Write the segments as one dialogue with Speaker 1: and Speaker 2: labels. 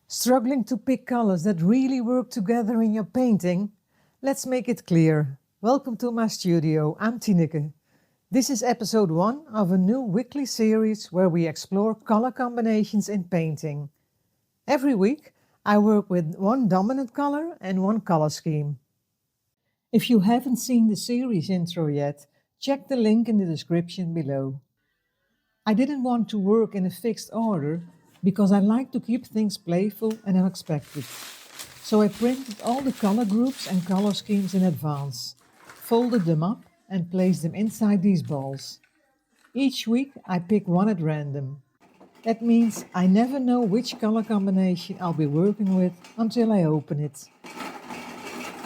Speaker 1: Struggling to pick colors that really work together in your painting? Let's make it clear. Welcome to my studio, I'm Tineke. This is episode 1 of a new weekly series where we explore color combinations in painting. Every week I work with one dominant color and one color scheme. If you haven't seen the series intro yet, check the link in the description below. I didn't want to work in a fixed order because I like to keep things playful and unexpected. So I printed all the color groups and color schemes in advance, folded them up and placed them inside these balls. Each week I pick one at random. That means I never know which color combination I'll be working with until I open it.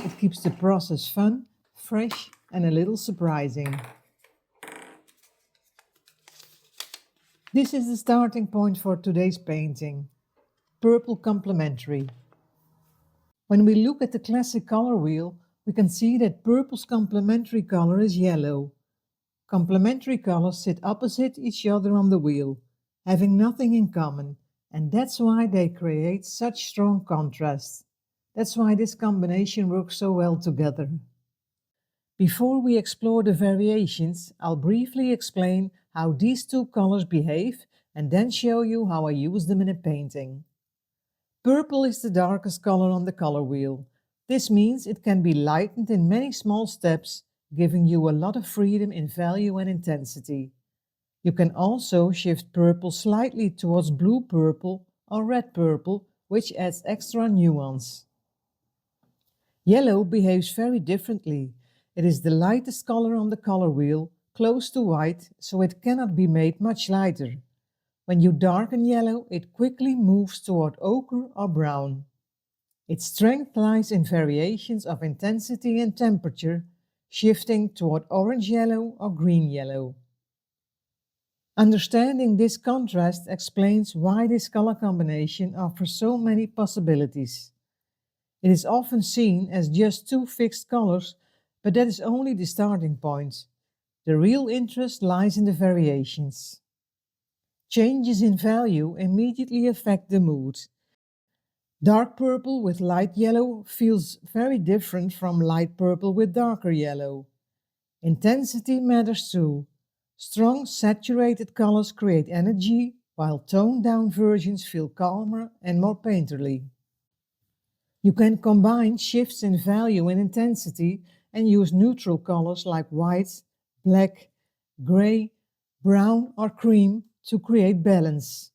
Speaker 1: It keeps the process fun, fresh and a little surprising. This is the starting point for today's painting. Purple complementary. When we look at the classic color wheel, we can see that purple's complementary color is yellow. Complementary colors sit opposite each other on the wheel, having nothing in common, and that's why they create such strong contrast. That's why this combination works so well together. Before we explore the variations, I'll briefly explain how these two colors behave and then show you how I use them in a painting. Purple is the darkest color on the color wheel. This means it can be lightened in many small steps, giving you a lot of freedom in value and intensity. You can also shift purple slightly towards blue purple or red purple, which adds extra nuance. Yellow behaves very differently. It is the lightest color on the color wheel, close to white, so it cannot be made much lighter. When you darken yellow, it quickly moves toward ochre or brown. Its strength lies in variations of intensity and temperature, shifting toward orange-yellow or green-yellow. Understanding this contrast explains why this color combination offers so many possibilities. It is often seen as just two fixed colors, but that is only the starting point. The real interest lies in the variations. Changes in value immediately affect the mood. Dark purple with light yellow feels very different from light purple with darker yellow. Intensity matters too. Strong saturated colors create energy, while toned-down versions feel calmer and more painterly. You can combine shifts in value and intensity and use neutral colors like white, black, gray, brown or cream to create balance.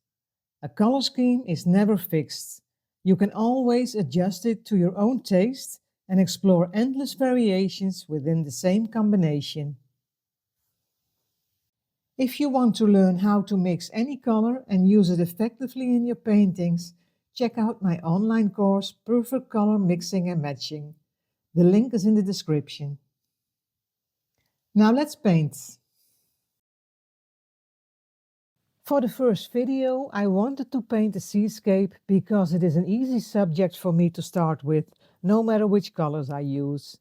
Speaker 1: A color scheme is never fixed. You can always adjust it to your own taste and explore endless variations within the same combination. If you want to learn how to mix any color and use it effectively in your paintings, check out my online course, Perfect Color Mixing and Matching. The link is in the description. Now let's paint. For the first video, I wanted to paint a seascape because it is an easy subject for me to start with, no matter which colors I use.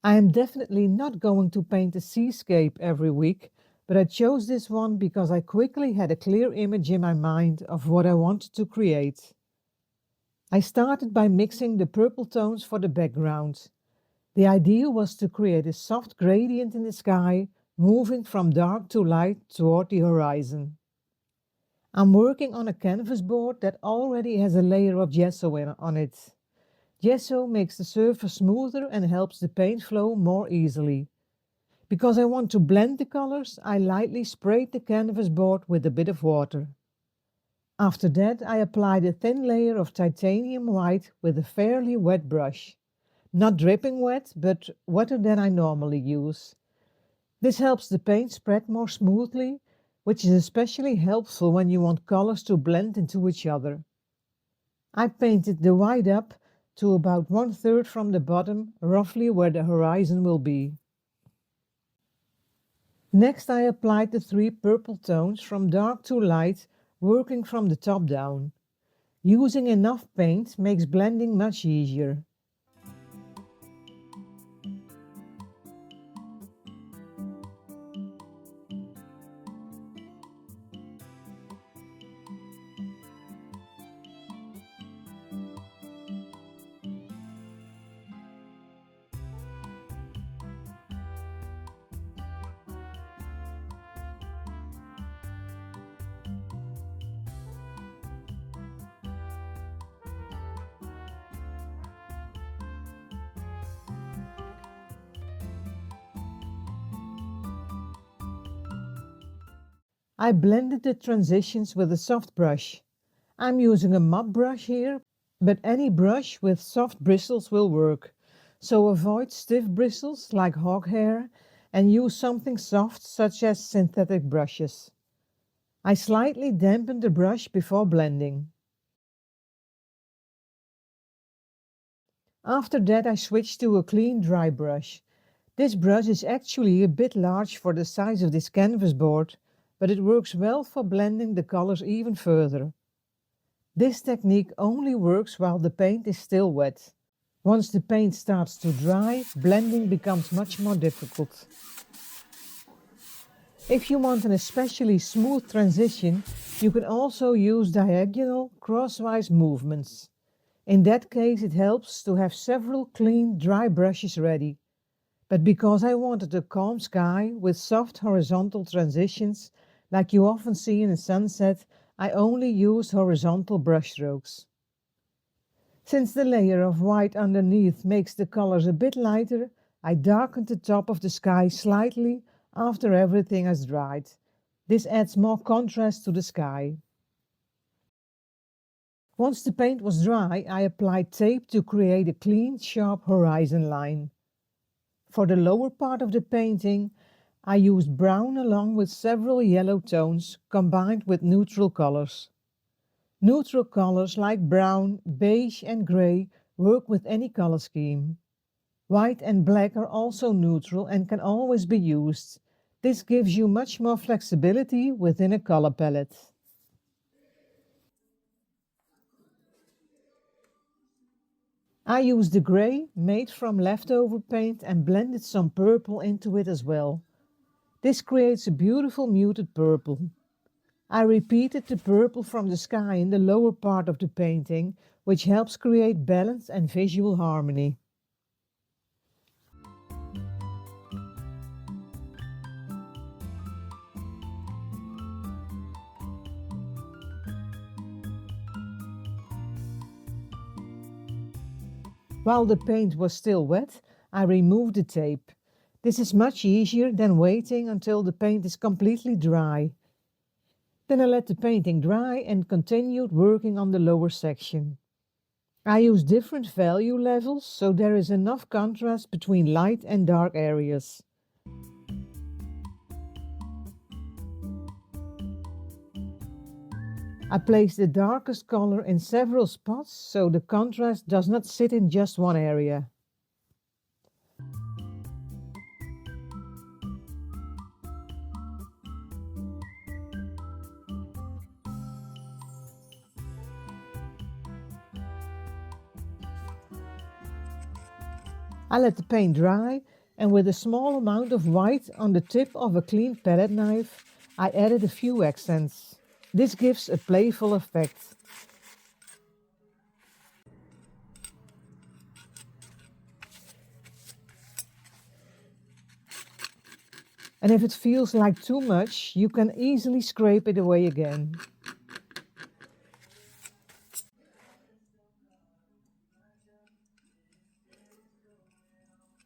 Speaker 1: I am definitely not going to paint a seascape every week, but I chose this one because I quickly had a clear image in my mind of what I wanted to create. I started by mixing the purple tones for the background. The idea was to create a soft gradient in the sky, moving from dark to light toward the horizon. I'm working on a canvas board that already has a layer of gesso on it. Gesso makes the surface smoother and helps the paint flow more easily. Because I want to blend the colors, I lightly sprayed the canvas board with a bit of water. After that, I applied a thin layer of titanium white with a fairly wet brush. Not dripping wet, but wetter than I normally use. This helps the paint spread more smoothly, which is especially helpful when you want colors to blend into each other. I painted the white up to about 1/3 from the bottom, roughly where the horizon will be. Next, I applied the 3 purple tones from dark to light, working from the top down. Using enough paint makes blending much easier. I blended the transitions with a soft brush. I'm using a mop brush here, but any brush with soft bristles will work. So avoid stiff bristles like hog hair and use something soft such as synthetic brushes. I slightly dampened the brush before blending. After that I switched to a clean dry brush. This brush is actually a bit large for the size of this canvas board, but it works well for blending the colors even further. This technique only works while the paint is still wet. Once the paint starts to dry, blending becomes much more difficult. If you want an especially smooth transition, you can also use diagonal, crosswise movements. In that case, it helps to have several clean, dry brushes ready. But because I wanted a calm sky with soft horizontal transitions, like you often see in a sunset, I only used horizontal brushstrokes. Since the layer of white underneath makes the colors a bit lighter, I darkened the top of the sky slightly after everything has dried. This adds more contrast to the sky. Once the paint was dry, I applied tape to create a clean, sharp horizon line. For the lower part of the painting, I used brown along with several yellow tones combined with neutral colors. Neutral colors like brown, beige and gray work with any color scheme. White and black are also neutral and can always be used. This gives you much more flexibility within a color palette. I used the gray made from leftover paint and blended some purple into it as well. This creates a beautiful muted purple. I repeated the purple from the sky in the lower part of the painting, which helps create balance and visual harmony. While the paint was still wet, I removed the tape. This is much easier than waiting until the paint is completely dry. Then I let the painting dry and continued working on the lower section. I use different value levels so there is enough contrast between light and dark areas. I place the darkest color in several spots so the contrast does not sit in just one area. I let the paint dry and with a small amount of white on the tip of a clean palette knife, I added a few accents. This gives a playful effect. And if it feels like too much, you can easily scrape it away again.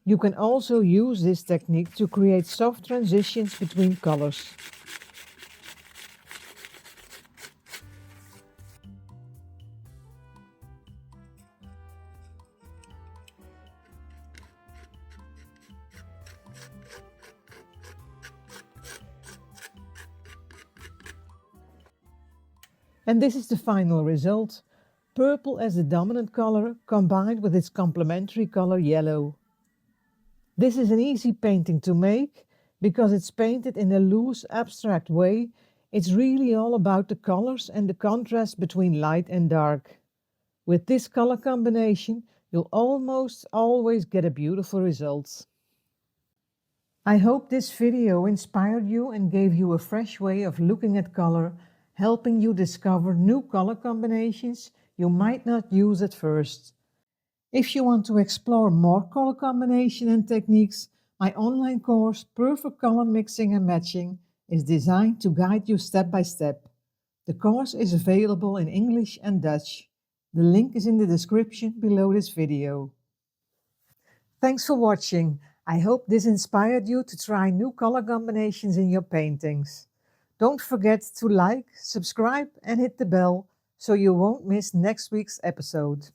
Speaker 1: You can also use this technique to create soft transitions between colors. And this is the final result. Purple as the dominant color combined with its complementary color yellow. This is an easy painting to make because it's painted in a loose, abstract way. It's really all about the colors and the contrast between light and dark. With this color combination, you'll almost always get a beautiful result. I hope this video inspired you and gave you a fresh way of looking at color, helping you discover new color combinations you might not use at first. If you want to explore more color combination and techniques, my online course, Perfect Color Mixing and Matching, is designed to guide you step by step. The course is available in English and Dutch. The link is in the description below this video. Thanks for watching. I hope this inspired you to try new color combinations in your paintings. Don't forget to like, subscribe and hit the bell so you won't miss next week's episode.